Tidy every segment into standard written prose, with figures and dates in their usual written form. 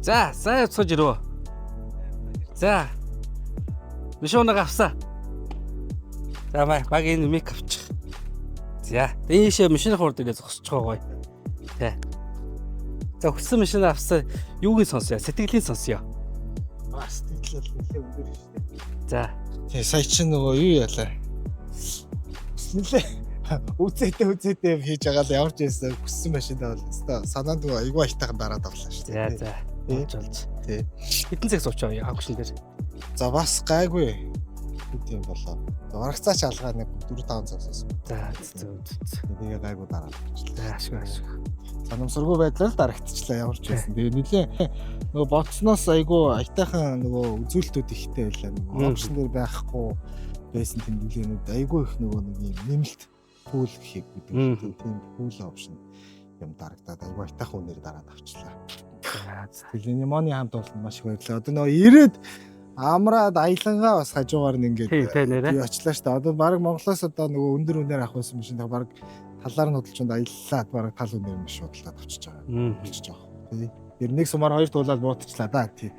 За, явцгааж ирөө. За. Мишуунаг авсаа. За багийн мик авчих. За, дээшээ машины хурд ирээ зогсож байгаа гоё. Тэ. За, хүссэн машин авсаа юугийн сонсё? Сэтгэлийн сонсё. Сэтгэл нэлээ өндөр шүү дээ. За. Тий, сая чи нөгөө юу яалаа? Нэлээ үзээтэй хийж байгаа л ямар ч байсан хүссэн машинаа бол өстой санаанд айгүй айтайхан дараад авлаа шүү дээ. За. Болж. Тий. Хэдэн цаг суучаа авгшин дээр. За бас гайгүй. Хэд юм болоо. Урагцаач алгаа нэг 4-5 цаг суусан. За. Тэгээ гайгүй дараад авчлаа. Ашиг. Санамсаргүй байдлаар дарагдчихлаа ямар ч байсан. Тэгээ нэлээ нөгөө боцноос айгүй айтайхан нөгөө үзүүлэлтүүд ихтэй байлаа. Опшн дээр байхгүй байсан тэмдэглээнүүд айгүй их нөгөө нэг юм нэмэлт пул гэх гэдэг. Тийм пул опшн юм дарагдаад айгүй айтайхан үнээр дараад авчлаа. Тэгээ Немоны хамт бол маш их баярлалаа. Одоо нөгөө ирээд амраад аялангаа бас хажуугаар нь ингээд би очлаа шүү дээ. Одоо баг Монголоос одоо нөгөө өндөр үнээр авах байсан машин баг талаар нь хөдөлчөнд аяллаад баг тал үнээр нь шуудлаад авчиж байгаа. Болчихж байгаа. Тий. Тэр нэг сумаар хоёр туулаад буутчлаа да. Тий.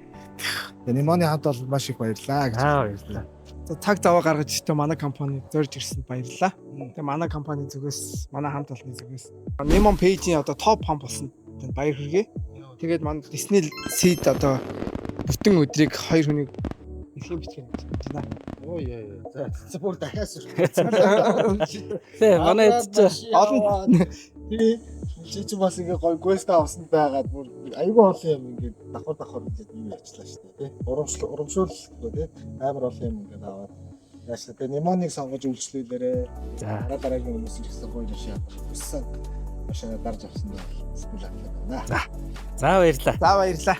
Немоны хамт бол маш их баярлалаа гэж. Баярлалаа. За цаг заваа гаргаж ирсэн манай компани зорж ирсэнд баярлалаа. Тэгээ манай компани зүгээс манай хамт олонны зүгээс Немон пэйжийн одоо топ хамт болсон баяр хүргэе. Тэгээд манай Disney Seed одоо бүтэн өдрийг хоёр хүнийг эхийн бичгэн байна. Оо яа. За бүр дахиас Тэ манай олон чи бас ингээ гой квест авсан байгаад бүр айгүй олон юм ингээ давхар гэж юу ярьчлаа шүү дээ тий. Урамшууллаа тий. Амар олон юм ингээ аваад яашаа тий. Немоныг сонгож үйлчлүүлээрээ. За дараагийн хүмүүс ирсэн гоё жишээ авсан. Машина дарж авсан бол сэтгэл хангалуун байна. За баярлалаа. За баярлалаа.